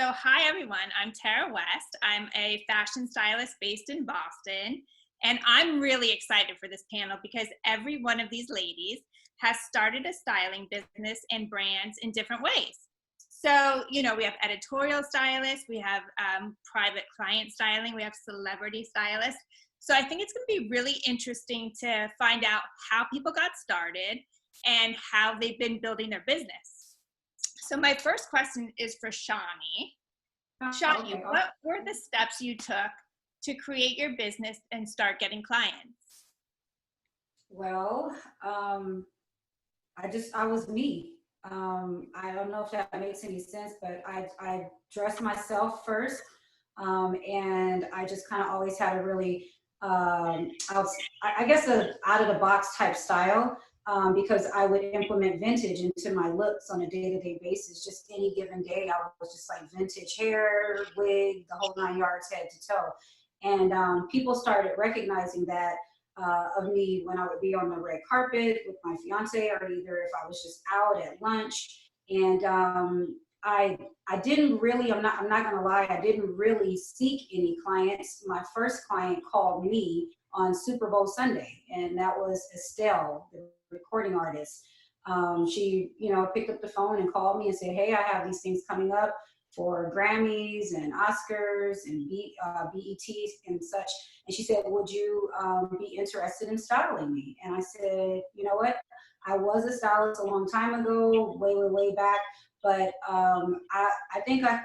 So hi everyone, I'm Tara West. I'm a fashion stylist based in Boston, and I'm really excited for this panel because every one of these ladies has started a styling business and brands in different ways. So, we have editorial stylists, we have private client styling, we have celebrity stylists. So I think it's going to be really interesting to find out how people got started and how they've been building their business. So my first question is for Shawnee. Shawnee, Okay. what were the steps you took to create your business and start getting clients? Well, I was me. I don't know if that makes any sense, but I dressed myself first. And I just kind of always had a really, I guess a out of the box type style, because I would implement vintage into my looks on a day-to-day basis. Just any given day, I was just like vintage hair, wig, the whole 9 yards, head to toe. And people started recognizing that of me when I would be on the red carpet with my fiance, or either if I was just out at lunch. And I didn't really, I'm not gonna lie, I didn't really seek any clients. My first client called me on Super Bowl Sunday, and that was Estelle, the recording artist. She, picked up the phone and called me and said, "Hey, I have these things coming up for Grammys and Oscars and BETs and such." And she said, "Would you be interested in styling me?" And I said, "You know what? I was a stylist a long time ago, way back, but I think I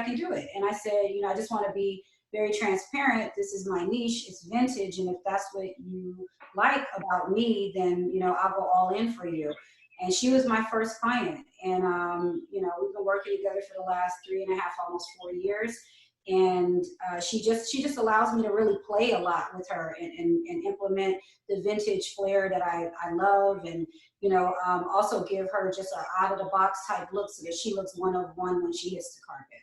can do it." And I said, "I just want to be very transparent. This is my niche. It's vintage, and if that's what you like about me, then I'll go all in for you." And she was my first client, and we've been working together for the last 3.5, almost 4 years. And she just allows me to really play a lot with her and implement the vintage flair that I love, and also give her just an out of the box type look so that she looks one of one when she hits the carpet.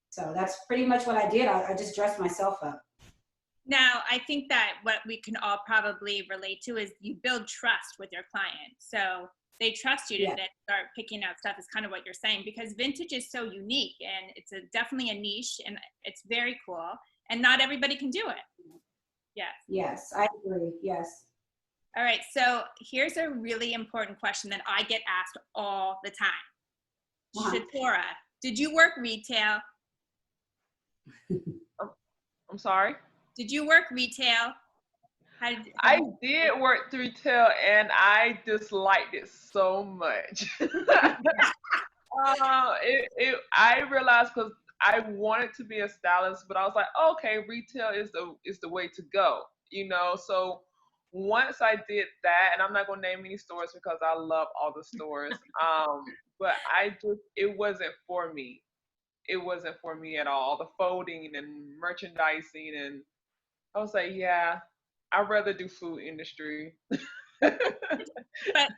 So that's pretty much what I did. I just dressed myself up. Now, I think that what we can all probably relate to is you build trust with your client. So they trust you to then start picking out stuff, is kind of what you're saying, because vintage is so unique and it's definitely a niche, and it's very cool, and not everybody can do it. Yes, I agree. Yes. All right, so here's a really important question that I get asked all the time. Shatora, did you work retail? I'm sorry? Did you work retail? I did work retail, and I disliked it so much. I realized, because I wanted to be a stylist, but I was like, okay, retail is the way to go, So once I did that, and I'm not gonna name any stores because I love all the stores, but it wasn't for me. It wasn't for me at all. The folding and merchandising, and I was like, yeah, I'd rather do food industry. But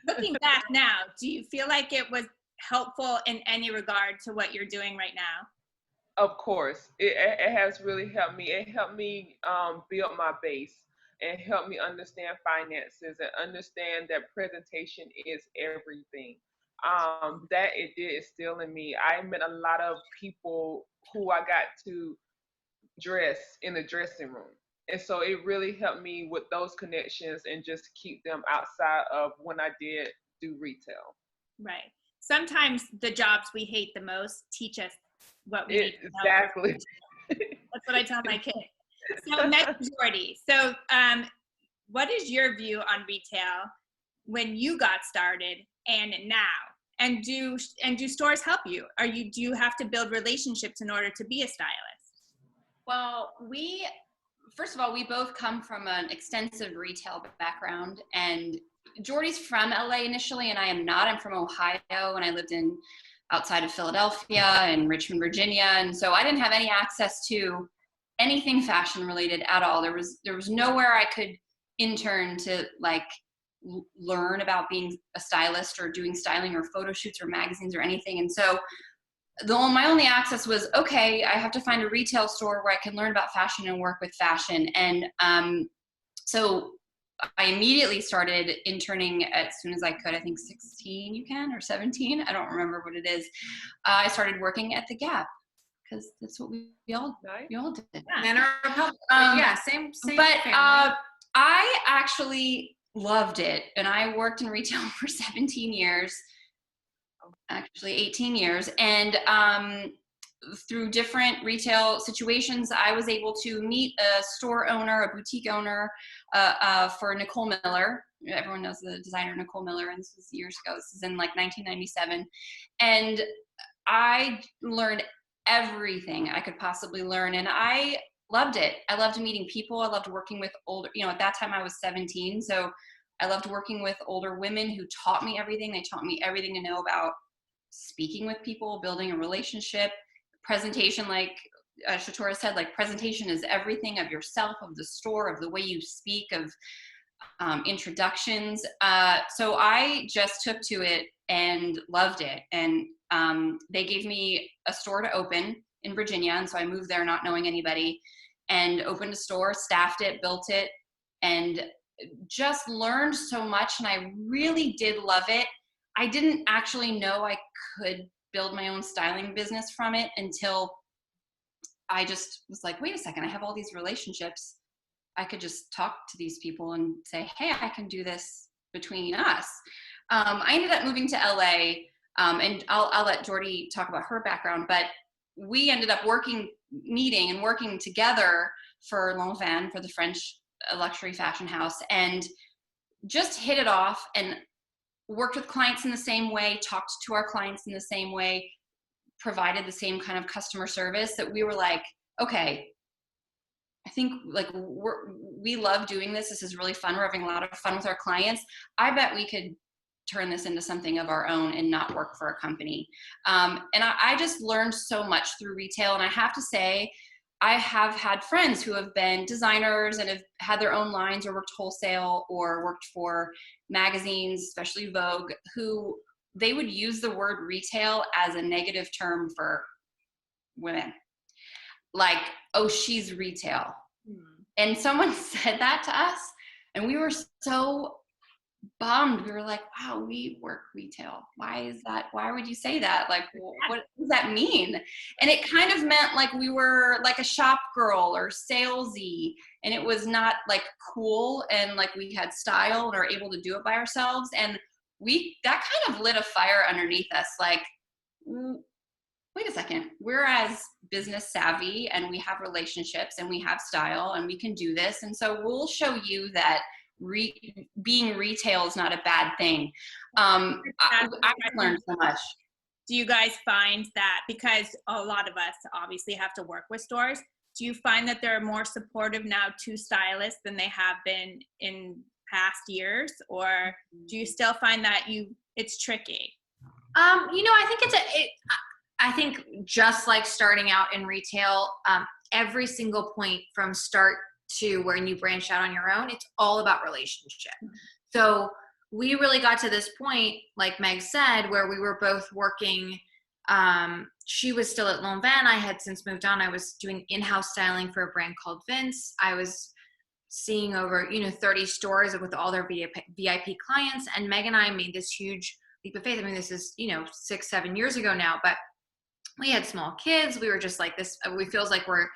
looking back now, do you feel like it was helpful in any regard to what you're doing right now? Of course, it has really helped me. It helped me build my base, and helped me understand finances and understand that presentation is everything. That it did instill in me. I met a lot of people who I got to dress in the dressing room. And so it really helped me with those connections and just keep them outside of when I did do retail. Right. Sometimes the jobs we hate the most teach us what we need to know. Exactly. That's what I tell my kids. So next, Jordy. So what is your view on retail when you got started and now? And do stores help you? Do you have to build relationships in order to be a stylist? Well, first of all, we both come from an extensive retail background, and Jordy's from LA initially, and I am not. I'm from Ohio, and I lived outside of Philadelphia and Richmond, Virginia, and so I didn't have any access to anything fashion related at all. There was nowhere I could intern to learn about being a stylist or doing styling or photo shoots or magazines or anything. And so my only access was, okay, I have to find a retail store where I can learn about fashion and work with fashion. And so I immediately started interning as soon as I could. I think 16 you can, or 17. I don't remember what it is. I started working at the Gap. because that's what we all did. Men are helpful. Same. But family. I actually loved it, and I worked in retail for 17 years, actually 18 years, and through different retail situations, I was able to meet a store owner, a boutique owner for Nicole Miller. Everyone knows the designer Nicole Miller, and this was years ago. This is in like 1997. And I learned everything I could possibly learn, and I loved it. I loved meeting people. I loved working with older, at that time I was 17, so I loved working with older women who taught me everything. They taught me everything to know about speaking with people, building a relationship, presentation, like Shatora said, like presentation is everything of yourself, of the store, of the way you speak, of introductions. So I just took to it and loved it. And they gave me a store to open in Virginia. And so I moved there not knowing anybody and opened a store, staffed it, built it, and just learned so much. And I really did love it. I didn't actually know I could build my own styling business from it until I just was like, wait a second, I have all these relationships. I could just talk to these people and say, hey, I can do this between us. I ended up moving to LA, and I'll let Jordy talk about her background, but we ended up meeting and working together for Lanvin, for the French luxury fashion house, and just hit it off and worked with clients in the same way, talked to our clients in the same way, provided the same kind of customer service, that we were like, okay, I think like we love doing this. This is really fun. We're having a lot of fun with our clients. I bet we could turn this into something of our own and not work for a company. And I just learned so much through retail. And I have to say, I have had friends who have been designers and have had their own lines or worked wholesale or worked for magazines, especially Vogue, who they would use the word retail as a negative term for women. Like, oh, she's retail. And someone said that to us, and we were so bummed. We were like, wow, we work retail. Why is that? Why would you say that? Like, what does that mean? And it kind of meant like we were like a shop girl or salesy, and it was not like cool, and like we had style and are able to do it by ourselves. And that kind of lit a fire underneath us. Like, wait a second, we're as business savvy and we have relationships and we have style and we can do this. And so we'll show you that being retail is not a bad thing. I've learned so much. Do you guys find that, because a lot of us obviously have to work with stores, do you find that they're more supportive now to stylists than they have been in past years? Or do you still find that it's tricky? I think just like starting out in retail, every single point from start to when you branch out on your own, it's all about relationship. So we really got to this point, like Meg said, where we were both working. She was still at Lanvin. I had since moved on. I was doing in-house styling for a brand called Vince. I was seeing over, 30 stores with all their VIP clients. And Meg and I made this huge leap of faith. I mean, this is, 6-7 years ago now, but we had small kids. We were just like this. We feels like we're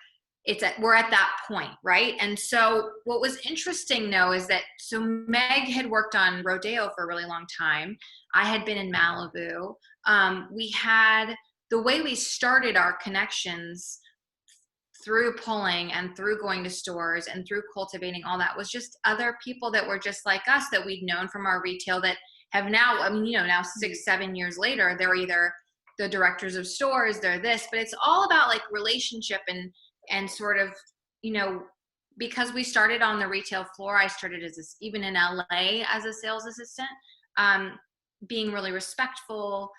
at that point, right? And so what was interesting though is that Meg had worked on Rodeo for a really long time. I had been in Malibu. We had the way we started our connections through pulling and through going to stores and through cultivating all that was just other people that were just like us that we'd known from our retail that have now, now 6-7 years later, they're either the directors of stores, they're this, but it's all about like relationship and sort of, because we started on the retail floor, I started even in LA as a sales assistant, being really respectful,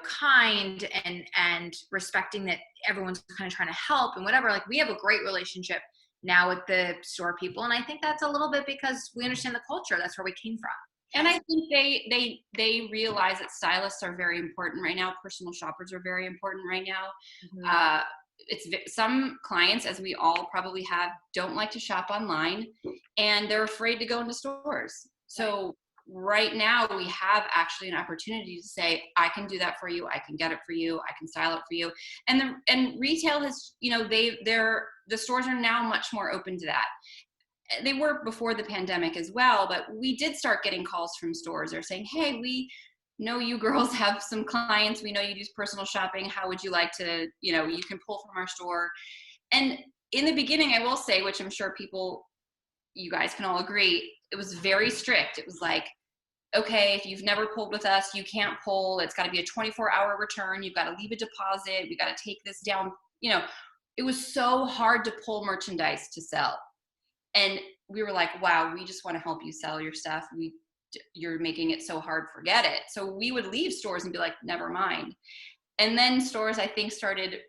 kind and respecting that everyone's kind of trying to help and whatever. Like we have a great relationship now with the store people. And I think that's a little bit because we understand the culture. That's where we came from. And I think they realize that stylists are very important right now. Personal shoppers are very important right now. Mm-hmm. Some clients, as we all probably have, don't like to shop online and they're afraid to go into stores. So right now we have actually an opportunity to say, I can do that for you. I can get it for you. I can style it for you. And retail has, you know, the stores are now much more open to that. They were before the pandemic as well, but we did start getting calls from stores. They're saying, hey, we know you girls have some clients. We know you do personal shopping. How would you like to, you know, you can pull from our store. And in the beginning, I will say, which I'm sure you guys can all agree, it was very strict. It was like, okay, if you've never pulled with us, you can't pull. It's got to be a 24-hour return. You've got to leave a deposit. We got to take this down. You know, it was so hard to pull merchandise to sell. And we were like, wow, we just want to help you sell your stuff. You're making it so hard, forget it. So we would leave stores and be like, never mind. And then stores, I think, started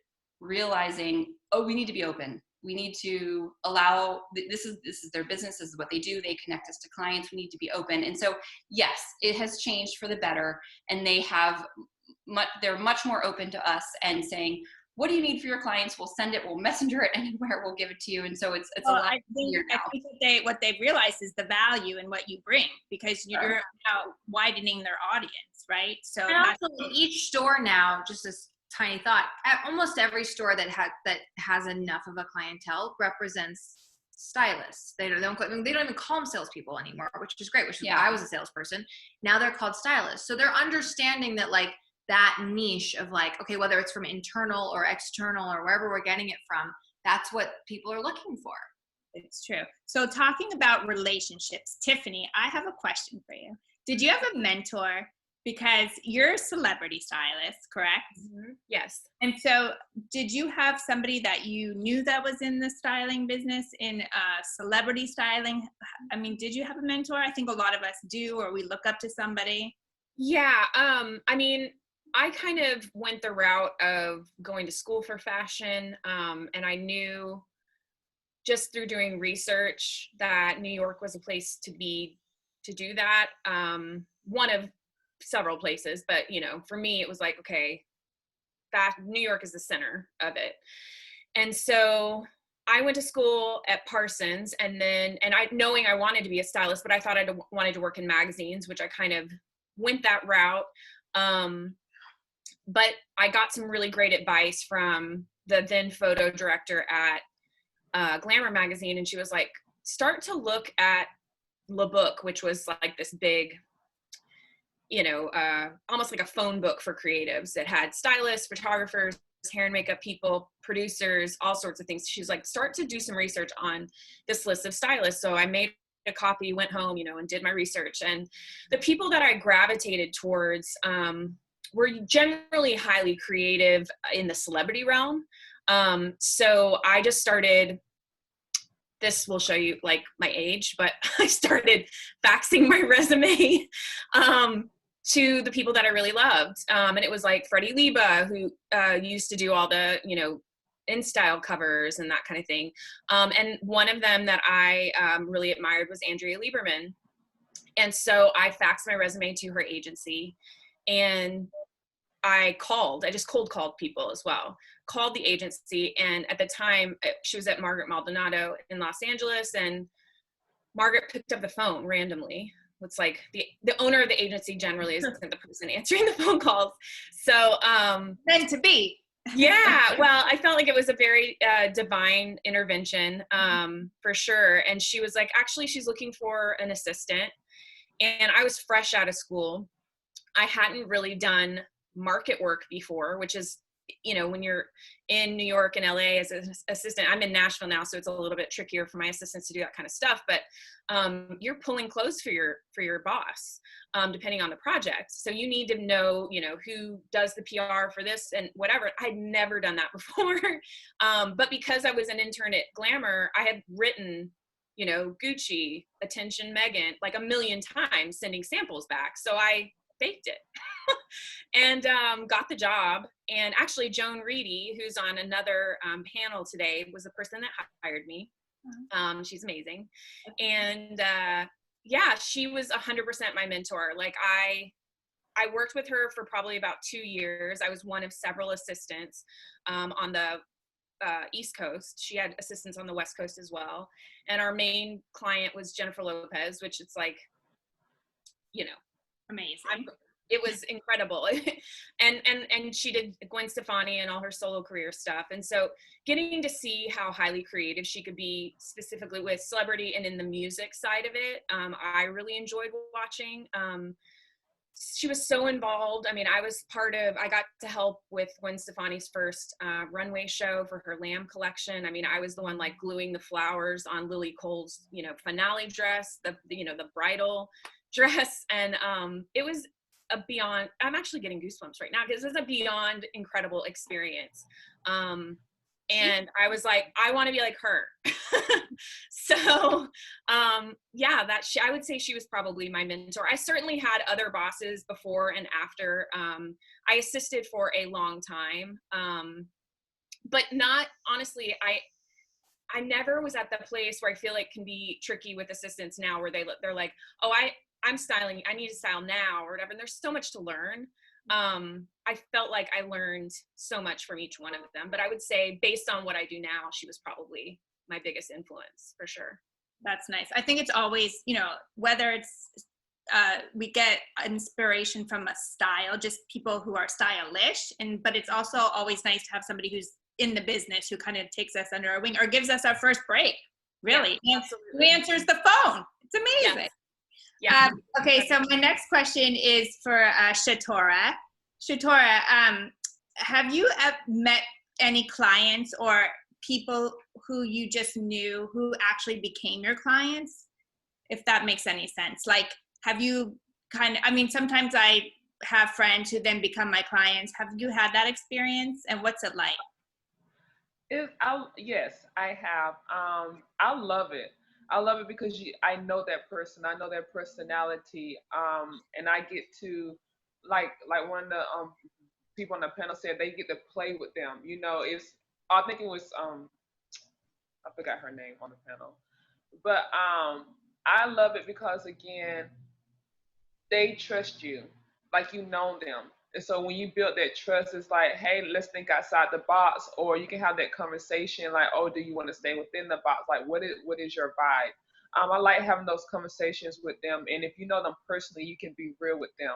realizing, oh, we need to be open. We need to allow, this is their business, this is what they do. They connect us to clients. We need to be open. And so, yes, it has changed for the better. And they're much more open to us and saying, what do you need for your clients? We'll send it, we'll messenger it anywhere, we'll give it to you. And so it's a lot easier now. I think what they've realized is the value in what you bring, because you're now widening their audience, right? So and also each store now, just this tiny thought, almost every store that has enough of a clientele represents stylists. They don't even call them salespeople anymore, which is great, which is why I was a salesperson. Now they're called stylists. So they're understanding that, like, that niche of, like, okay, whether it's from internal or external or wherever we're getting it from, that's what people are looking for. It's true. So talking about relationships, Tiffany, I have a question for you. Did you have a mentor? Because you're a celebrity stylist, correct? Mm-hmm. Yes. And so did you have somebody that you knew that was in the styling business, in celebrity styling? I mean, did you have a mentor? I think a lot of us do, or we look up to somebody. Yeah. I mean, I kind of went the route of going to school for fashion. And I knew just through doing research that New York was a place to do that. One of several places, but, you know, for me, it was like, okay, that New York is the center of it. And so I went to school at Parsons, and knowing I wanted to be a stylist, but I thought I wanted to work in magazines, which I kind of went that route. But I got some really great advice from the then photo director at Glamour magazine. And she was like, start to look at Le Book, which was like this big, you know, almost like a phone book for creatives that had stylists, photographers, hair and makeup people, producers, all sorts of things. She's like, start to do some research on this list of stylists. So I made a copy, went home, you know, and did my research. And the people that I gravitated towards were generally highly creative in the celebrity realm. So I just started, this will show you like my age, but I started faxing my resume to the people that I really loved. And it was like Freddie Liba, who used to do all the, you know, InStyle covers and that kind of thing. And one of them that I really admired was Andrea Lieberman. And so I faxed my resume to her agency, and I just cold called people as well. Called the agency, and at the time she was at Margaret Maldonado in Los Angeles, and Margaret picked up the phone randomly. It's like the owner of the agency generally isn't the person answering the phone calls. So Meant to be. Yeah, well, I felt like it was a very divine intervention for sure. And she was like, actually, she's looking for an assistant. And I was fresh out of school. I hadn't really done market work before, which is, you know, when you're in New York and LA as an assistant. I'm in Nashville now, so it's a little bit trickier for my assistants to do that kind of stuff, but you're pulling clothes for your boss, depending on the project. So you need to know, you know, who does the PR for this and whatever. I'd never done that before. But because I was an intern at Glamour, I had written, you know, Gucci, Attention Megan, like a million times, sending samples back. So I faked it and got the job. And actually Joan Reedy, who's on another panel today, was the person that hired me. She's amazing. And yeah, she was 100% my mentor. Like I worked with her for probably about 2 years. I was one of several assistants on the East Coast. She had assistants on the West Coast as well. And our main client was Jennifer Lopez, which it's like, Amazing. It was incredible. and she did Gwen Stefani and all her solo career stuff. And so getting to see how highly creative she could be, specifically with celebrity and in the music side of it, I really enjoyed watching. She was so involved. I mean, I got to help with Gwen Stefani's first runway show for her Lamb collection. I mean, I was the one like gluing the flowers on Lily Cole's, finale dress, the bridal dress. And it was I'm actually getting goosebumps right now because it's a beyond incredible experience. And I was like, I want to be like her. So, I would say she was probably my mentor. I certainly had other bosses before and after. I assisted for a long time. But not, honestly, I never was at the place where I feel like can be tricky with assistants now where they're like, oh, I'm styling, I need to style now or whatever. And there's so much to learn. I felt like I learned so much from each one of them, but I would say based on what I do now, she was probably my biggest influence for sure. That's nice. I think it's always, whether it's, we get inspiration from a style, just people who are stylish, but it's also always nice to have somebody who's in the business who kind of takes us under our wing or gives us our first break. Really. Yeah, who answers the phone. It's amazing. Yes. Yeah. Okay, so my next question is for Shatora. Shatora, have you met any clients or people who you just knew who actually became your clients? If that makes any sense. Like, have you sometimes I have friends who then become my clients. Have you had that experience, and what's it like? Yes, I have. I love it. I love it because I know that person. I know their personality. And I get to, like one of the people on the panel said, they get to play with them. I think it was I forgot her name on the panel, but I love it because again, they trust you, like you know them. And so when you build that trust, it's like, hey, let's think outside the box, or you can have that conversation like, oh, do you want to stay within the box? Like, what is your vibe? I like having those conversations with them. And if you know them personally, you can be real with them.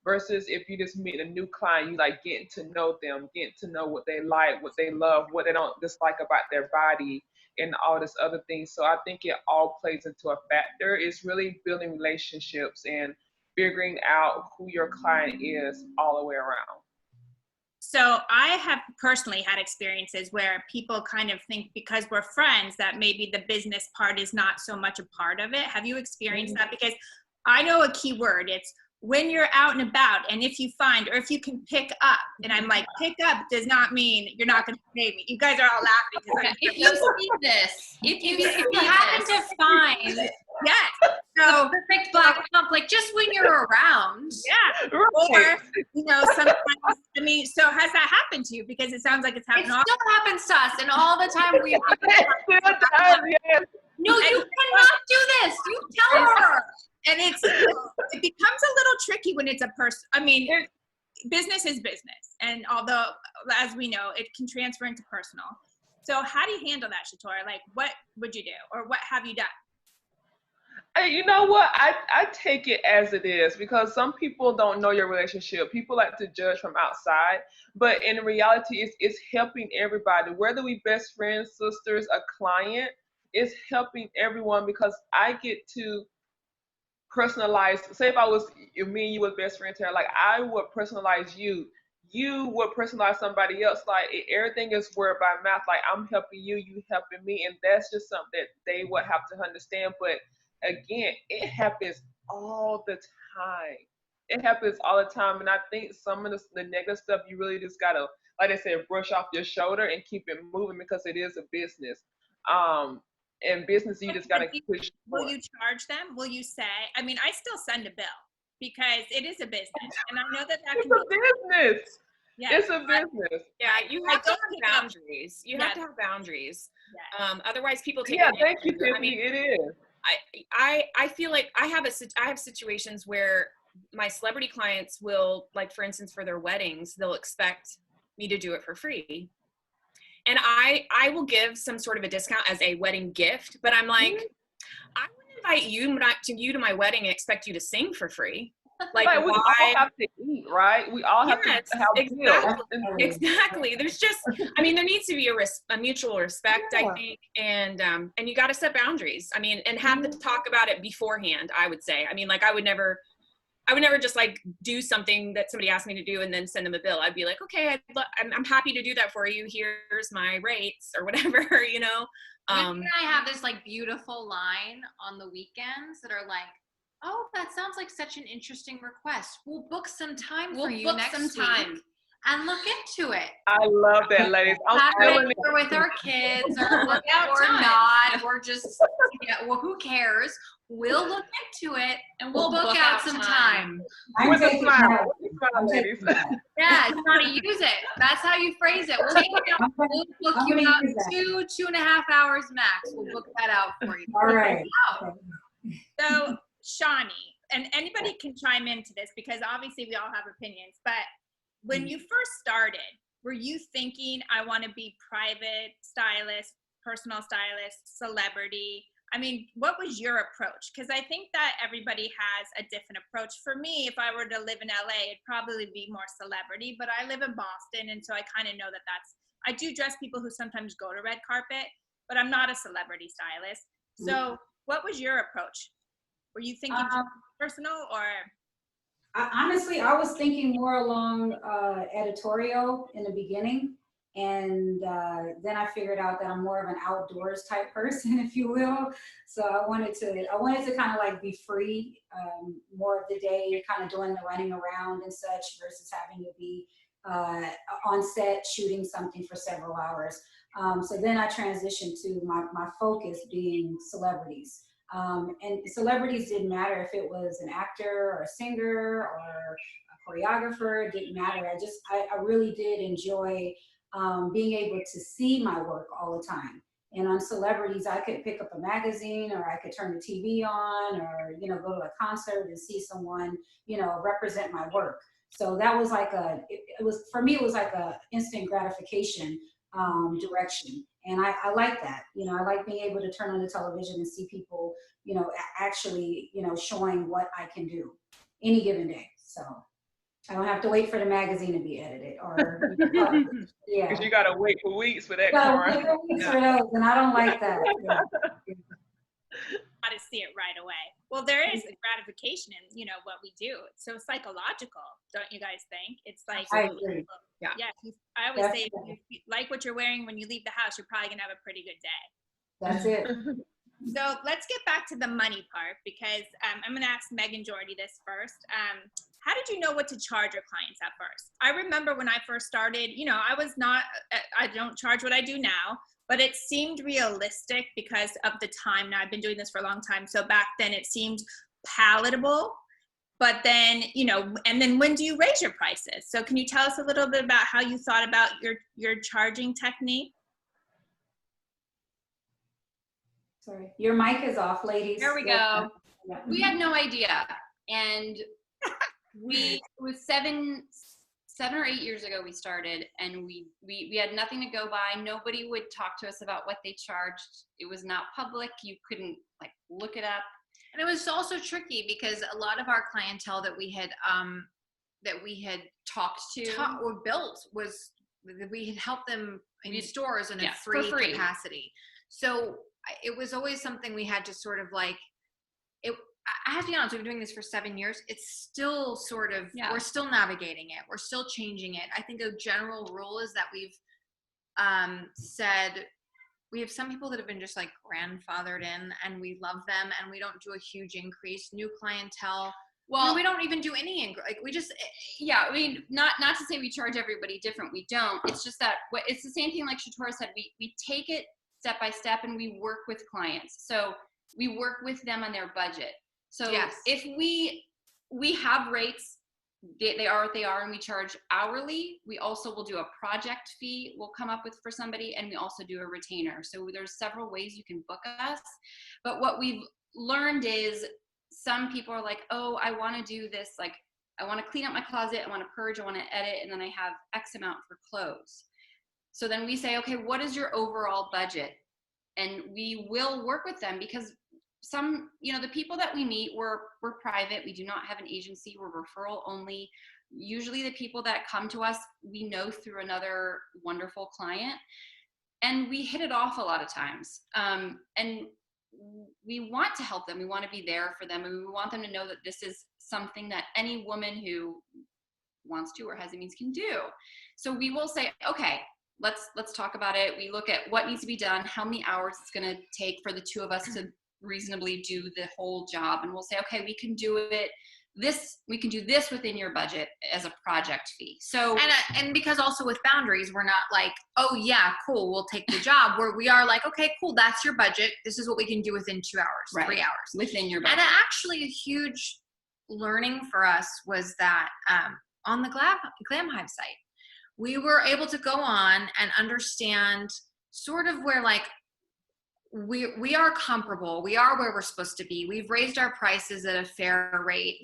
Versus if you just meet a new client, you like getting to know them, getting to know what they like, what they love, what they don't dislike about their body, and all this other things. So I think it all plays into a factor. It's really building relationships and figuring out who your client is all the way around. So I have personally had experiences where people kind of think because we're friends that maybe the business part is not so much a part of it. Have you experienced that? Because I know a key word. It's when you're out and about, and if you find, or if you can pick up, and I'm like, pick up does not mean you're not going to pay me. You guys are all laughing. If you see this, if you happen to find yes, so perfect black pump, like just when you're around. Yeah, or sometimes. I mean, so has that happened to you? Because it sounds like it's happening. It still happens to us, and all the time we. Yes. No, you cannot do this. You tell her. And it becomes a little tricky when it's a person. I mean, business is business. And although, as we know, it can transfer into personal. So how do you handle that, Shatora? Like, what would you do? Or what have you done? You know what? I take it as it is because some people don't know your relationship. People like to judge from outside. But in reality, it's helping everybody. Whether we best friends, sisters, a client, it's helping everyone because I get to personalize. Say if me and you were best friends here, like I would personalize you. You would personalize somebody else. Like everything is word by mouth. Like I'm helping you, you helping me, and that's just something that they would have to understand. But again, it happens all the time. It happens all the time, and I think some of the negative stuff you really just gotta, like I said, brush off your shoulder and keep it moving because it is a business. In business, you just gotta push. Will you charge them? Will you say? I mean, I still send a bill because it is a business, and I know that it's a business. Yeah, it's a business. Yeah, you have to have boundaries. You have to have boundaries. Otherwise, people take. Yeah, thank you, Tiffany. I mean, it is. I feel like I have situations where my celebrity clients will, like for instance, for their weddings, they'll expect me to do it for free. And I will give some sort of a discount as a wedding gift, but I'm like, I wouldn't invite you to my wedding and expect you to sing for free. Like, Like, we all why? have to eat, right? We all have Yes, to have exactly. bills. Exactly. There's just, I mean, there needs to be a mutual respect, I Yeah. think, and you got to set boundaries. I mean, and have to talk about it beforehand, I would say. I mean, like, I would never just like do something that somebody asked me to do and then send them a bill. I'd be like, okay, I'm happy to do that for you. Here's my rates or whatever, you know. Nick and I have this like beautiful line on the weekends that are like, oh, that sounds like such an interesting request. We'll book some time for you next week and look into it. I love that, ladies. Or with our kids, or not, or just, well, who cares? We'll look into it and we'll book out some time. With a smile. Ladies. Yeah, it's how to use it. That's how you phrase it. We'll book you out 2.5 hours max. We'll book that out for you. All right. So, Shawnee, and anybody can chime into this because obviously we all have opinions, but when you first started, were you thinking, I want to be private stylist, personal stylist, celebrity? I mean, what was your approach? Because I think that everybody has a different approach. For me, if I were to live in LA, it'd probably be more celebrity, but I live in Boston, and so I kind of know that I do dress people who sometimes go to red carpet, but I'm not a celebrity stylist. So what was your approach? Were you thinking personal or? Honestly, I was thinking more along editorial in the beginning. And then I figured out that I'm more of an outdoors type person, if you will. So I wanted to kind of like be free more of the day, kind of doing the running around and such versus having to be on set shooting something for several hours. So then I transitioned to my focus being celebrities. And celebrities didn't matter if it was an actor or a singer or a choreographer, it didn't matter. I really did enjoy being able to see my work all the time. And on celebrities, I could pick up a magazine or I could turn the TV on or, you know, go to a concert and see someone, you know, represent my work. So that was like for me, it was like a instant gratification direction. And I like that, you know, I like being able to turn on the television and see people, you know, actually, you know, showing what I can do any given day. So I don't have to wait for the magazine to be edited or, yeah. Because you got to wait for weeks for that, Wait for weeks for those, and I don't like that. Yeah. Got to see it right away. Well, there is a gratification in, you know, what we do. It's so psychological, don't you guys think? It's like, I agree. Yeah. I always say, if you like what you're wearing when you leave the house, you're probably gonna have a pretty good day. That's it. So let's get back to the money part because I'm gonna ask Meg and Jordy this first. How did you know what to charge your clients at first? I remember when I first started, you know, I don't charge what I do now, but it seemed realistic because of the time. Now I've been doing this for a long time. So back then it seemed palatable, but then, you know, and then when do you raise your prices? So can you tell us a little bit about how you thought about your charging technique? Sorry, your mic is off, ladies. There we go. Yeah. We had no idea. And it was seven or 8 years ago we started, and we had nothing to go by. Nobody would talk to us about what they charged. It was not public. You couldn't like look it up. And it was also tricky because a lot of our clientele that we had talked to or built was we had helped them in stores in a free capacity. So it was always something we had to sort of like I have to be honest, we've been doing this for 7 years. It's still sort of, we're still navigating it. We're still changing it. I think a general rule is that we've said, we have some people that have been just like grandfathered in and we love them and we don't do a huge increase. New clientele. Well, we don't even do any like we just I mean not to say we charge everybody different. We don't. It's just that it's the same thing like Shatora said. We take it step by step and we work with clients. So we work with them on their budget. So if we have rates, they are what they are, and we charge hourly. We also will do a project fee we'll come up with for somebody, and we also do a retainer. So there's several ways you can book us. But what we've learned is some people are like, oh, I want to do this. Like, I want to clean up my closet. I want to purge. I want to edit. And then I have X amount for clothes. So then we say, okay, what is your overall budget? And we will work with them because some, the people that we meet, we're private. We do not have an agency. We're referral only. Usually the people that come to us, we know through another wonderful client, and we hit it off a lot of times. And we want to help them. We want to be there for them. And we want them to know that this is something that any woman who wants to or has the means can do. So we will say, okay, let's talk about it. We look at what needs to be done, how many hours it's going to take for the two of us to reasonably do the whole job. And we'll say, okay, we can do this within your budget as a project fee. So, and because also with boundaries, we're not like, oh yeah, cool, we'll take the job. Where we are like, okay, cool, that's your budget. This is what we can do within 2 hours, right. 3 hours. Within your budget. And actually a huge learning for us was that on the Glam Hive site, we were able to go on and understand sort of where like, we are comparable. We are where we're supposed to be. We've raised our prices at a fair rate.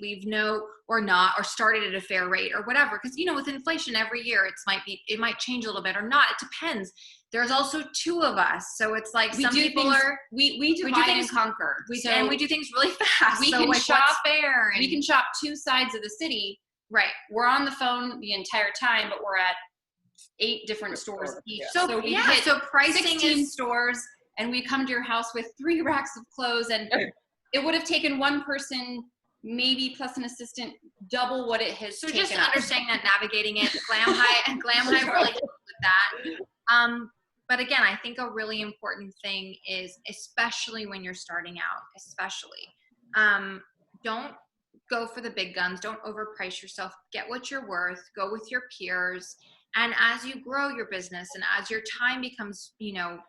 Or started at a fair rate or whatever. Because, with inflation every year, it might change a little bit or not. It depends. There's also 2 of us. So it's like we do divide and conquer. And we do things really fast. We can shop fair. We can shop 2 sides of the city. Right. We're on the phone the entire time, but we're at 8 different stores each. So pricing 16 stores. And we come to your house with 3 racks of clothes, and it would have taken one person, maybe plus an assistant, double what it has taken. So just understanding that, navigating it, Glam Hive really helps with that. But again, I think a really important thing is, especially when you're starting out, don't go for the big guns. Don't overprice yourself. Get what you're worth. Go with your peers. And as you grow your business and as your time becomes,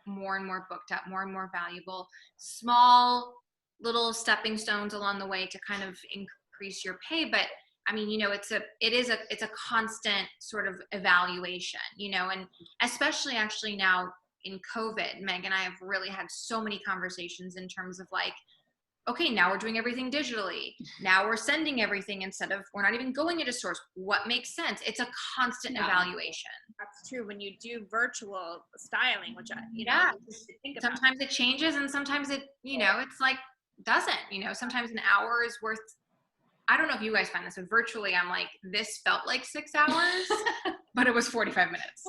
more and more booked up, more and more valuable, small little stepping stones along the way to kind of increase your pay. But I mean, it's a constant sort of evaluation, and especially actually now in COVID, Meg and I have really had so many conversations in terms of like, okay, now we're doing everything digitally. Now we're sending everything instead of, we're not even going into stores. What makes sense? It's a constant evaluation. That's true. When you do virtual styling, which sometimes it changes and sometimes it, it's like, doesn't, sometimes an hour is worth, I don't know if you guys find this, but virtually I'm like, this felt like 6 hours, but it was 45 minutes.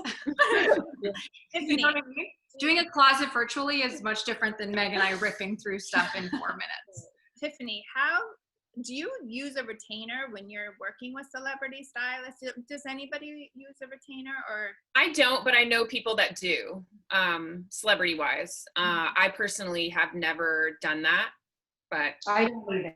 You know what I mean? Doing a closet virtually is much different than Meg and I ripping through stuff in 4 minutes. Tiffany, how do you use a retainer when you're working with celebrity stylists? Does anybody use a retainer or? I don't, but I know people that do, celebrity wise. I personally have never done that, but I don't either.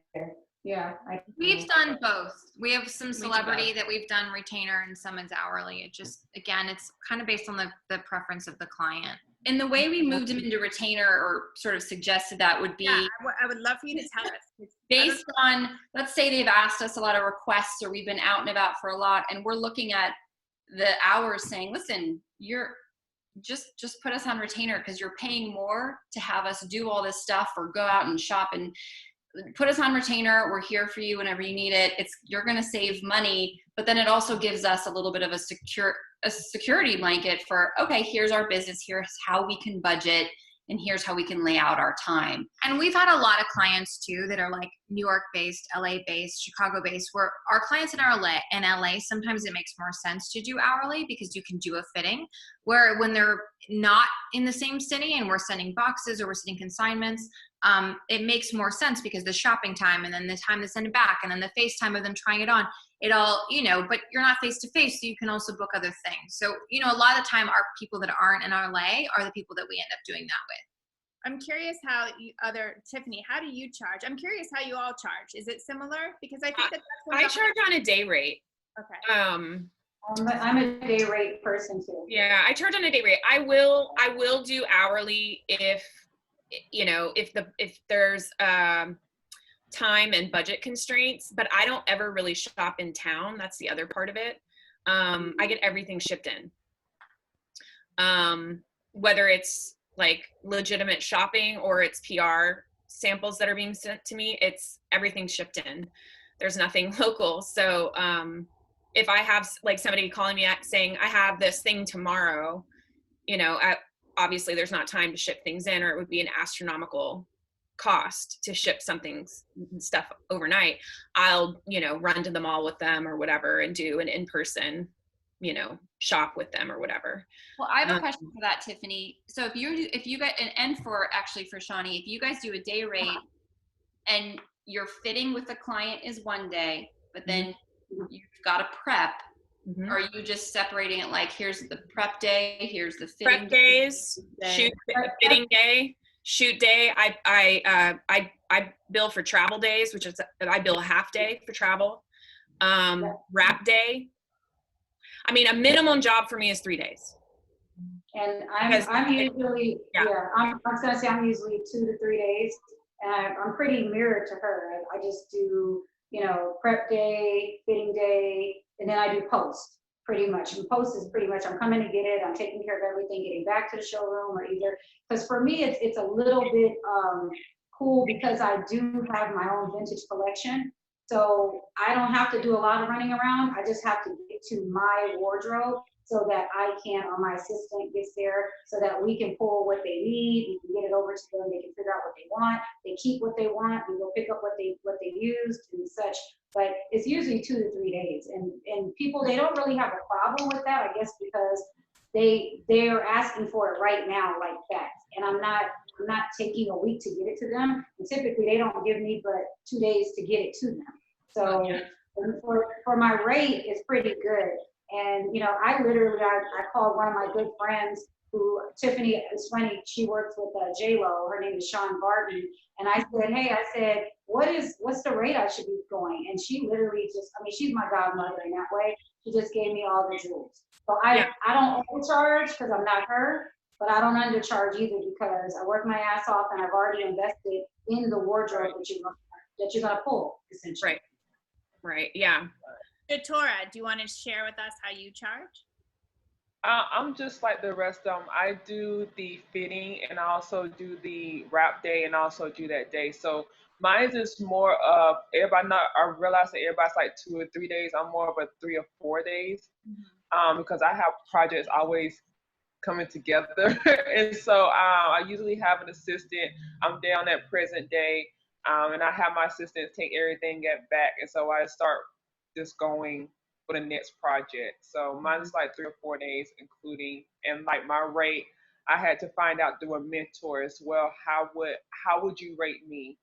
Yeah. We've done both. We have some celebrity that we've done retainer and some is hourly. It just, again, it's kind of based on the preference of the client. And the way we moved them into retainer or sort of suggested that would be, I would love for you to tell us. Based on, let's say they've asked us a lot of requests or we've been out and about for a lot and we're looking at the hours saying, listen, you're just put us on retainer because you're paying more to have us do all this stuff or go out and shop, and put us on retainer. We're here for you whenever you need it. You're going to save money, but then it also gives us a little bit of a security blanket for, okay, here's our business, here's how we can budget, and here's how we can lay out our time. And we've had a lot of clients too that are like New York based, LA based, Chicago based, where our clients in LA, sometimes it makes more sense to do hourly because you can do a fitting, where when they're not in the same city and we're sending boxes or we're sending consignments, it makes more sense because the shopping time and then the time to send it back and then the FaceTime of them trying it on, it all, but you're not face to face, so you can also book other things. So, a lot of the time our people that aren't in LA are the people that we end up doing that with. I'm curious Tiffany, how do you charge? I'm curious how you all charge. Is it similar? Because I think that's I charge on a day rate. Okay. I'm a day rate person too. Yeah, I charge on a day rate. I will do hourly if there's time and budget constraints, but I don't ever really shop in town. That's the other part of it. I get everything shipped in. Whether it's like legitimate shopping or it's PR samples that are being sent to me, it's everything shipped in. There's nothing local. So if I have like somebody calling me saying I have this thing tomorrow, obviously there's not time to ship things in, or it would be an astronomical cost to ship stuff overnight, I'll, run to the mall with them or whatever and do an in-person, shop with them or whatever. Well, I have a question for that, Tiffany. So if you guys, and for Shawnee, if you guys do a day rate and your fitting with the client is one day, but then you've got a prep, are you just separating it like, here's the prep day, here's the fitting prep days, fitting day, shoot day? I bill for travel days, which is I bill a half day for travel. Wrap day. I mean, a minimum job for me is 3 days. And I'm usually, I was gonna say I'm usually 2 to 3 days, and I'm pretty mirrored to her. I just do, prep day, fitting day, and then I do post pretty much. And post is pretty much I'm coming to get it, I'm taking care of everything, getting back to the showroom, or either, because for me it's a little bit cool because I do have my own vintage collection. So I don't have to do a lot of running around. I just have to get to my wardrobe so that I can, or my assistant gets there, so that we can pull what they need. We can get it over to them. They can figure out what they want. They keep what they want. We go pick up what they used and such. But it's usually 2 to 3 days. And people, they don't really have a problem with that, I guess, because they're asking for it right now like that. And I'm not taking a week to get it to them. And typically they don't give me but 2 days to get it to them. So for my rate, it's pretty good. And, I literally, I called one of my good friends who, Tiffany, it's funny, she works with J-Lo, her name is Sean Barton. And I said, hey, what's the rate I should be going? And she literally she's my godmother in that way. She just gave me all the jewels. So I don't overcharge because I'm not her, but I don't undercharge either because I work my ass off and I've already invested in the wardrobe that you're gonna pull, essentially. Right, yeah. Tora, do you want to share with us how you charge? I'm just like the rest of them. I do the fitting and I also do the wrap day and also do that day. So mine is more of everybody. I realize that everybody's like 2 or 3 days. I'm more of a 3 or 4 days because I have projects always coming together. And so I usually have an assistant. I'm there on that present day and I have my assistants take everything back. And so I start just going for the next project. So mine is like 3 or 4 days, including, and like my rate, I had to find out through a mentor as well, how would you rate me?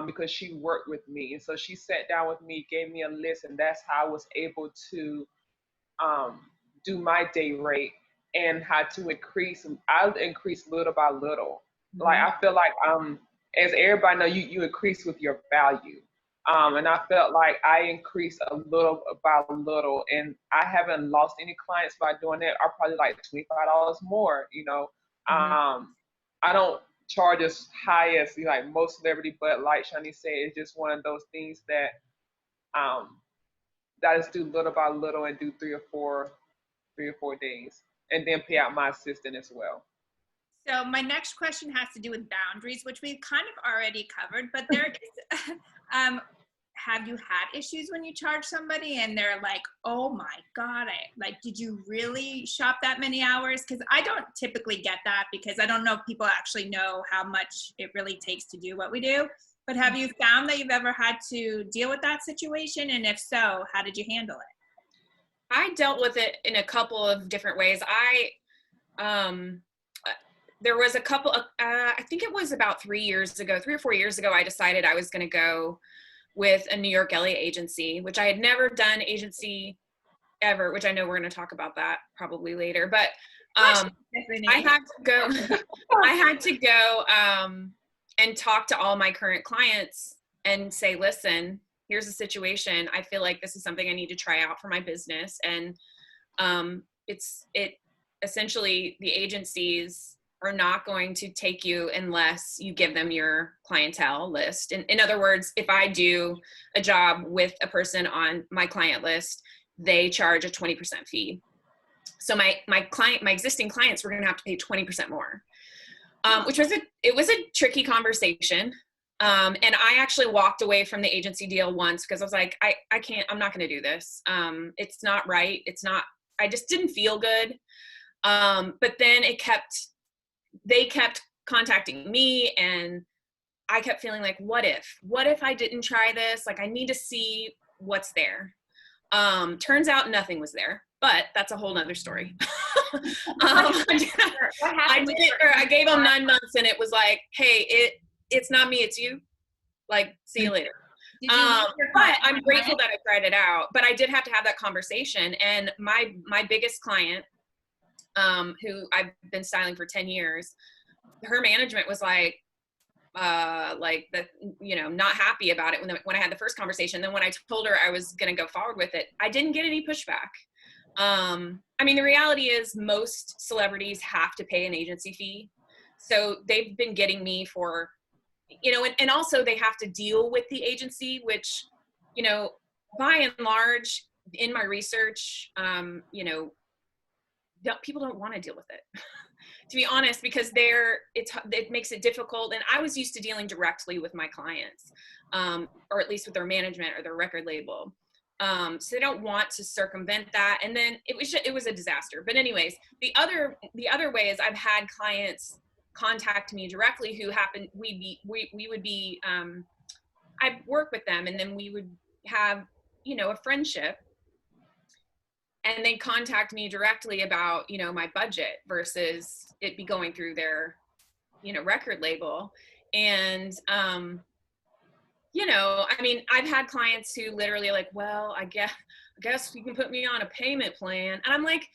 Because she worked with me. And so she sat down with me, gave me a list, and that's how I was able to do my day rate and how to increase. I'll increase little by little. Like I feel like as everybody know, you increase with your value. And I felt like I increased a little by little, and I haven't lost any clients by doing that. I probably like $25 more, I don't charge as high as like most celebrity, but like Shani said, it's just one of those things that that I just do little by little and do 3 or 4 days, and then pay out my assistant as well. So my next question has to do with boundaries, which we've kind of already covered, but there is, have you had issues when you charge somebody and they're like, oh my God, did you really shop that many hours? Because I don't typically get that because I don't know if people actually know how much it really takes to do what we do. But have you found that you've ever had to deal with that situation? And if so, how did you handle it? I dealt with it in a couple of different ways. There was a couple of, I think it was about 3 or 4 years ago, I decided I was going to go with a New York LA agency, which I had never done agency ever, which I know we're going to talk about that probably later. But I had to go and talk to all my current clients and say, listen, here's the situation. I feel like this is something I need to try out for my business. And essentially the agencies are not going to take you unless you give them your clientele list. In other words, if I do a job with a person on my client list, they charge a 20% fee. So my existing clients were going to have to pay 20% more, which was a tricky conversation. And I actually walked away from the agency deal once because I was like, I'm not going to do this. It's not right. I just didn't feel good. But then they kept contacting me and I kept feeling like, what if I didn't try this? Like, I need to see what's there. Turns out nothing was there, but that's a whole nother story. I gave them 9 months and it was like, hey, it's not me, it's you. Like, see you later. But I'm grateful that I tried it out, but I did have to have that conversation. And my biggest client, who I've been styling for 10 years, her management was like not happy about it when I had the first conversation. Then when I told her I was going to go forward with it, I didn't get any pushback. I mean, the reality is most celebrities have to pay an agency fee. So they've been getting me for, and also they have to deal with the agency, which, by and large in my research, people don't want to deal with it. To be honest, because it makes it difficult. And I was used to dealing directly with my clients, or at least with their management or their record label. So they don't want to circumvent that. And then it was a disaster. But anyways, the other way is I've had clients contact me directly who I'd work with them, and then we would have, a friendship. And they contact me directly about, my budget versus it be going through their, record label. And, I mean, I've had clients who literally like, well, I guess you can put me on a payment plan. And I'm like,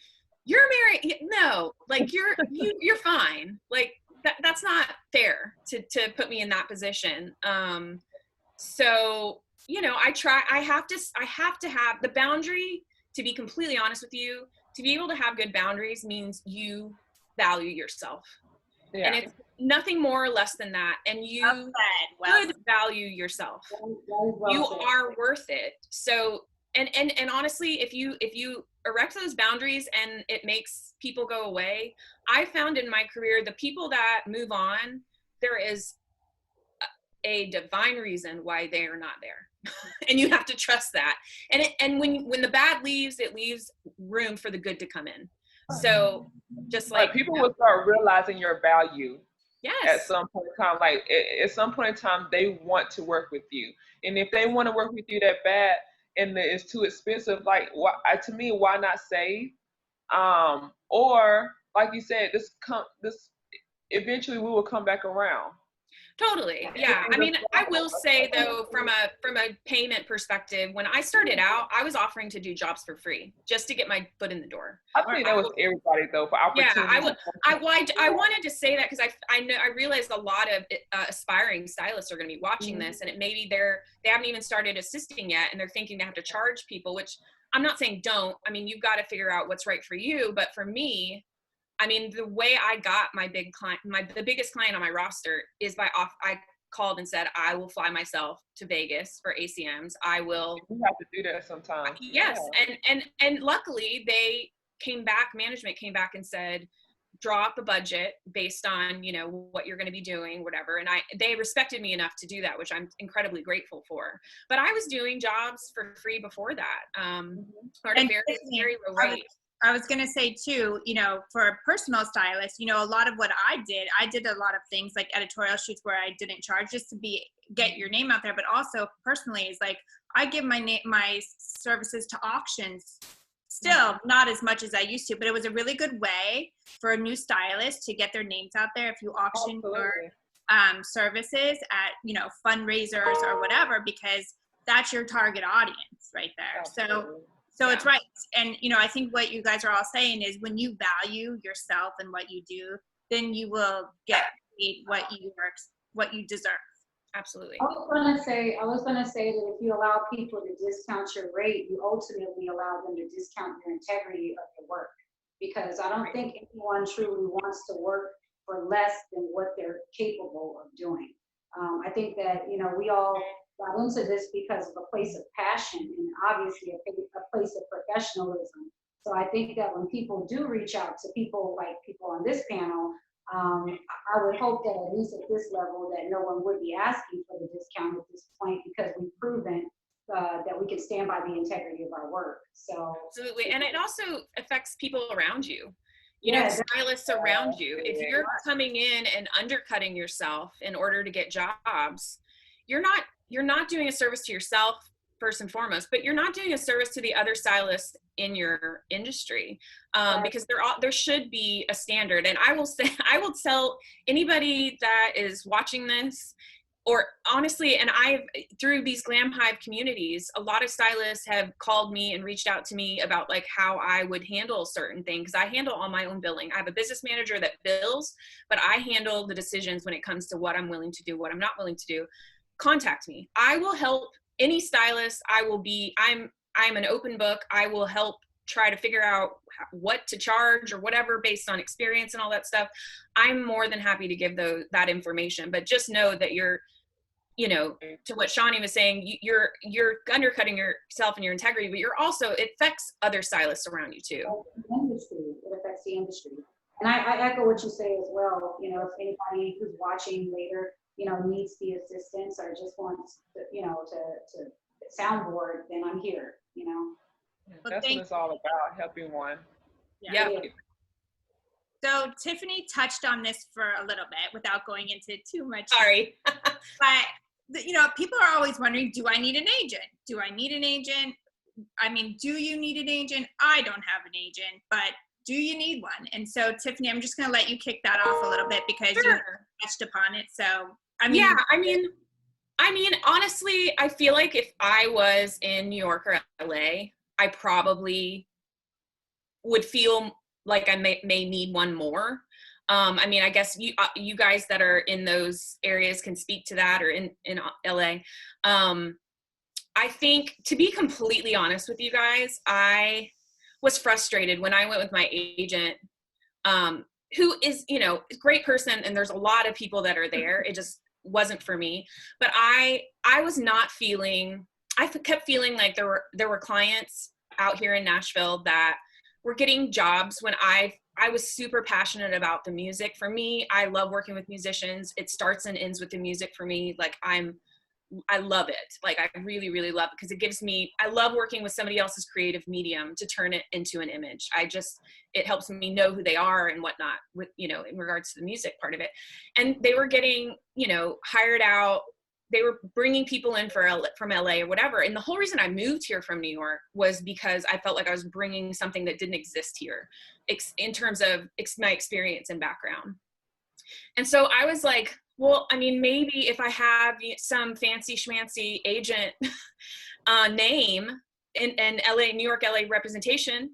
you're married. No, like you're fine. Like that's not fair to put me in that position. So, I have to have the boundary. To be completely honest with you, to be able to have good boundaries means you value yourself. Yeah. And it's nothing more or less than that. And you should value yourself. You are worth it. So, and honestly, if you erect those boundaries and it makes people go away, I found in my career, the people that move on, there is a divine reason why they are not there. And you have to trust that. And when the bad leaves, it leaves room for the good to come in. So just like people will start realizing your value. Yes. At some point in time, like at some point in time, they want to work with you. And if they want to work with you that bad and it's too expensive, like to me, why not save? Or like you said, this eventually we will come back around. Totally. Yeah. I mean, I will say though, from a payment perspective, when I started out, I was offering to do jobs for free just to get my foot in the door. I think that was everybody though, for opportunity. Yeah, I wanted to say that because I realized a lot of aspiring stylists are going to be watching this, and maybe they haven't even started assisting yet, and they're thinking they have to charge people, which I'm not saying don't. I mean, you've got to figure out what's right for you. But for me, I mean, the way I got my big client, the biggest client on my roster is I called and said, I will fly myself to Vegas for ACMs. I will. You have to do that sometimes. Yes. Yeah. And luckily management came back and said, draw up a budget based on, what you're going to be doing, whatever. And they respected me enough to do that, which I'm incredibly grateful for. But I was doing jobs for free before that. Or at a very, very low rate. I was going to say too, for a personal stylist, a lot of what I did a lot of things like editorial shoots where I didn't charge just to get your name out there. But also personally is like, I give my services to auctions still, not as much as I used to, but it was a really good way for a new stylist to get their names out there. If you auction your services at, fundraisers or whatever, because that's your target audience right there. Absolutely. So it's right. And, I think what you guys are all saying is when you value yourself and what you do, then you will get paid what you deserve. Absolutely. I was going to say that if you allow people to discount your rate, you ultimately allow them to discount your integrity of your work. Because I don't think anyone truly wants to work for less than what they're capable of doing. I think that, we all got into this because of a place of passion and obviously a place of professionalism. So I think that when people do reach out to people like people on this panel, I would hope that at least at this level that no one would be asking for the discount at this point because we've proven that we can stand by the integrity of our work. So absolutely. And it also affects people around you. You know, Yeah, the stylists around you. If you're coming in and undercutting yourself in order to get jobs, you're not doing a service to yourself first and foremost, but you're not doing a service to the other stylists in your industry, because there should be a standard. And I will say, I will tell anybody that is watching this, or honestly, and I've, through these Glam Hive communities, a lot of stylists have called me and reached out to me about like how I would handle certain things. I handle all my own billing. I have a business manager that bills, but I handle the decisions when it comes to what I'm willing to do, what I'm not willing to do. Contact me. I will help any stylist. I'm an open book. I will help try to figure out what to charge or whatever based on experience and all that stuff. I'm more than happy to give that information, but just know that you're, you know, to what Shawnee was saying, you're undercutting yourself and your integrity, but you're also, it affects other stylists around you too. It affects the industry. And I echo what you say as well. You know, if anybody who's watching later, you know, needs the assistance or just wants to, you know, to soundboard, then I'm here, you know. Well, That's what it's all about, helping one. Yeah. So Tiffany touched on this for a little bit without going into too much. Sorry. But, you know, people are always wondering, do I need an agent? Do I need an agent? I mean, do you need an agent? I don't have an agent, but do you need one? And so Tiffany, I'm just going to let you kick that off a little bit because you touched upon it. So, I mean. Yeah, I mean, honestly, I feel like if I was in New York or LA, I probably would feel like I may need one more. I mean, I guess you guys that are in those areas can speak to that, or in LA. I think, to be completely honest with you guys, I was frustrated when I went with my agent, who is, you know, a great person, and there's a lot of people that are there. It just wasn't for me. But I was not feeling, I kept feeling like there were clients out here in Nashville that were getting jobs when I was super passionate about the music. For me, I love working with musicians. It starts and ends with the music for me. Like I love it. Like I really, really love it because I love working with somebody else's creative medium to turn it into an image. It helps me know who they are and whatnot with, you know, in regards to the music part of it. And they were getting, you know, hired out. They were bringing people in from LA or whatever. And the whole reason I moved here from New York was because I felt like I was bringing something that didn't exist here in terms of my experience and background. And so I was like, well, I mean, maybe if I have some fancy schmancy agent name and New York, LA representation,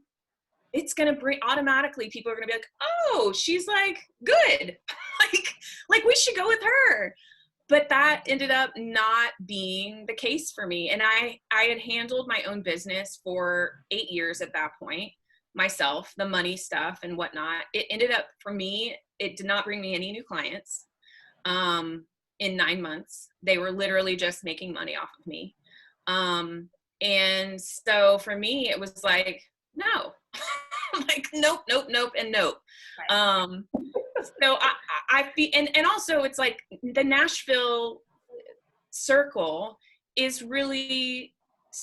it's going to bring automatically, people are going to be like, oh, she's like good. like we should go with her. But that ended up not being the case for me. And I had handled my own business for 8 years at that point, myself, the money stuff and whatnot. It ended up, for me, it did not bring me any new clients in 9 months. They were literally just making money off of me. And so for me, it was like, no, like, nope, and nope. Right. So I feel, and also it's like the Nashville circle is really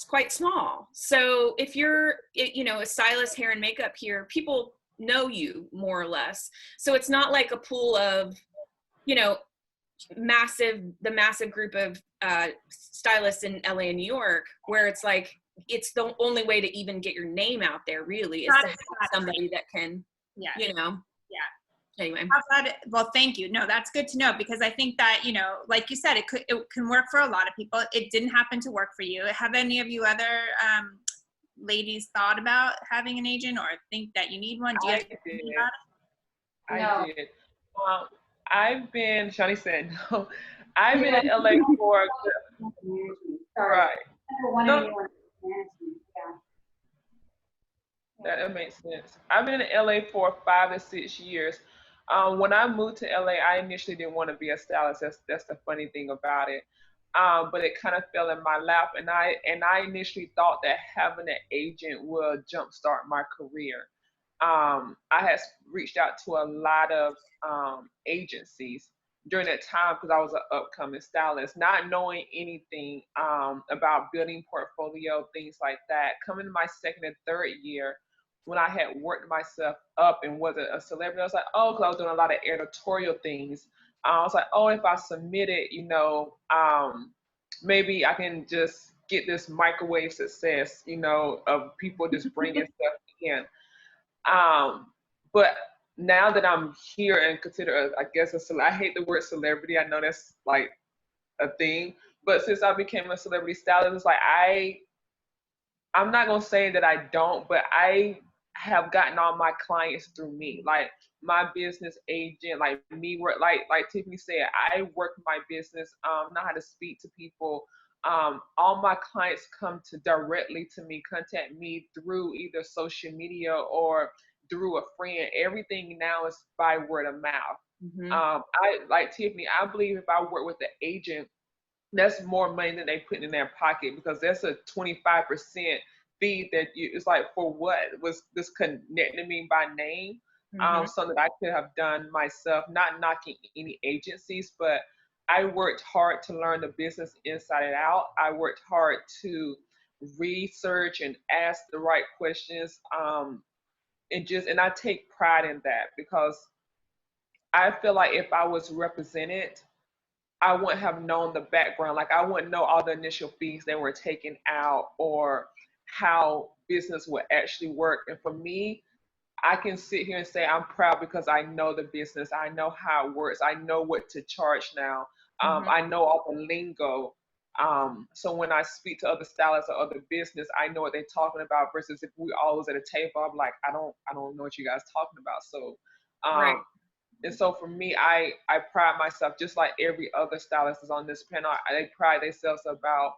quite small. So if you're, you know, a stylist, hair and makeup here, people know you more or less. So it's not like a pool of, you know, the massive group of stylists in LA and New York, where it's like, it's the only way to even get your name out there really is to have somebody that can, you know. Yeah. Anyway. Well, thank you. No, that's good to know because I think that, you know, like you said, it can work for a lot of people. It didn't happen to work for you. Have any of you other ladies thought about having an agent or think that you need one? Do you have to think about it? I did. I've been, Shawnee said no. I've been in LA for, right. No, that makes sense. I've been in LA for 5 to 6 years. When I moved to LA, I initially didn't want to be a stylist. That's the funny thing about it. But it kind of fell in my lap, and I initially thought that having an agent would jumpstart my career. I had reached out to a lot of agencies during that time because I was an upcoming stylist, not knowing anything about building portfolio, things like that. Coming to my second and third year, when I had worked myself up and wasn't a celebrity, I was like, oh, because I was doing a lot of editorial things. I was like, oh, if I submit it, maybe I can just get this microwave success, of people just bringing stuff in. But now that I'm here and consider, I guess, I hate the word celebrity. I know that's like a thing, but since I became a celebrity stylist, it's like I'm not gonna say that I don't, but I have gotten all my clients through me. Like my business agent, like me work like Tiffany said, I work my business, know how to speak to people. All my clients come to directly to me, contact me through either social media or through a friend. Everything now is by word of mouth. Mm-hmm. I like Tiffany, I believe if I work with the agent, that's more money than they put in their pocket, because that's a 25% fee that it's like, for what was this connecting me by name? Mm-hmm. Something that I could have done myself, not knocking any agencies, but I worked hard to learn the business inside and out. I worked hard to research and ask the right questions. And I take pride in that, because I feel like if I was represented, I wouldn't have known the background. Like I wouldn't know all the initial fees that were taken out, or how business would actually work. And for me, I can sit here and say I'm proud because I know the business. I know how it works. I know what to charge now. Mm-hmm. I know all the lingo. So when I speak to other stylists or other business, I know what they're talking about. Versus if we always at a table, I'm like, I don't know what you guys talking about. So, Right. and so for me, I pride myself, just like every other stylist is on this panel. They pride themselves about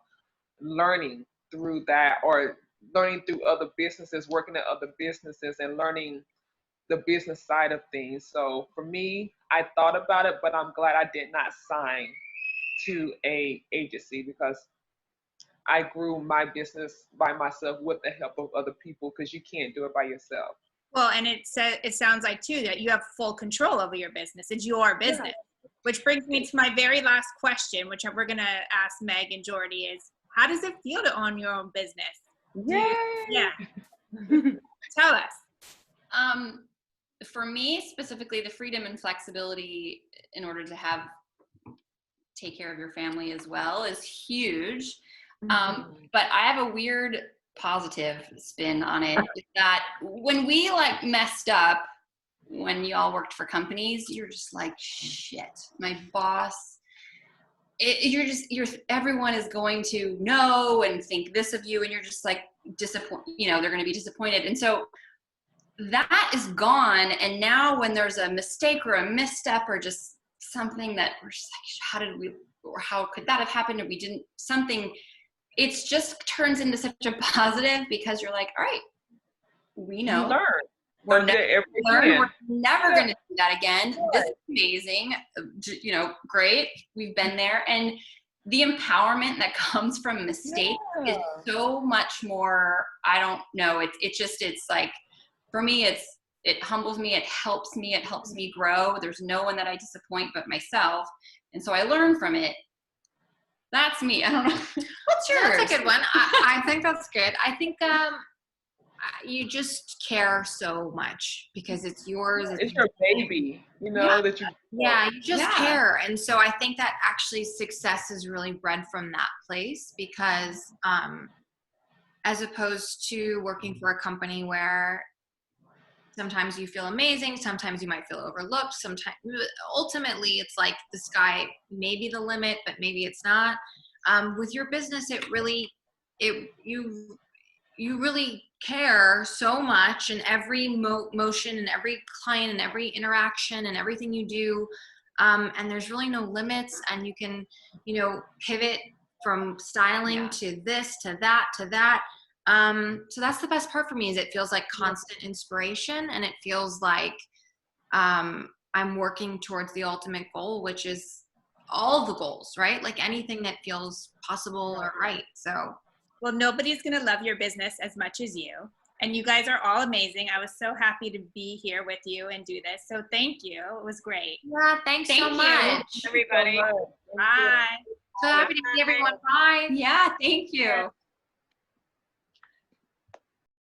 learning through that, or learning through other businesses, working at other businesses, and learning the business side of things. So for me, I thought about it, but I'm glad I did not sign to a agency, because I grew my business by myself with the help of other people, because you can't do it by yourself. Well, and it sounds like too that you have full control over your business. It's your business, which brings me to my very last question, which we're gonna ask Meg and Jordy, is how does it feel to own your own business? Yeah. Tell us. For me specifically, the freedom and flexibility in order to take care of your family as well is huge. But I have a weird positive spin on it, that when we like messed up, when y'all worked for companies, you're just like, shit, my boss, everyone is going to know and think this of you, and you're just like disappointed, they're going to be disappointed. And so that is gone. And now when there's a mistake or a misstep or just something that we're just like, how could that have happened? Or we didn't something, it's just turns into such a positive, because you're like, all right, we know. You learn. We're never going to do that again. Right. This is amazing. Great. We've been there. And the empowerment that comes from mistakes is so much more, I don't know. It's like, for me, it humbles me. It helps me grow. There's no one that I disappoint but myself. And so I learn from it. That's me. I don't know. What's yours? That's a good one. I think that's good. I think you just care so much because it's yours. It's your baby, that you. Yeah, you just care. And so I think that actually success is really bred from that place, because as opposed to working for a company where sometimes you feel amazing, sometimes you might feel overlooked, sometimes ultimately it's like the sky may be the limit, but maybe it's not. With your business, you really care so much, and every motion and every client and every interaction and everything you do, and there's really no limits, and you can pivot from styling to this to that to that. So that's the best part for me, is it feels like constant inspiration, and it feels like I'm working towards the ultimate goal, which is all the goals, right? Like anything that feels possible or right. So, well, nobody's going to love your business as much as you. And you guys are all amazing. I was so happy to be here with you and do this. So thank you. It was great. Yeah, thanks so much. Everybody. Bye. So happy to see everyone. Bye. Yeah, thank you.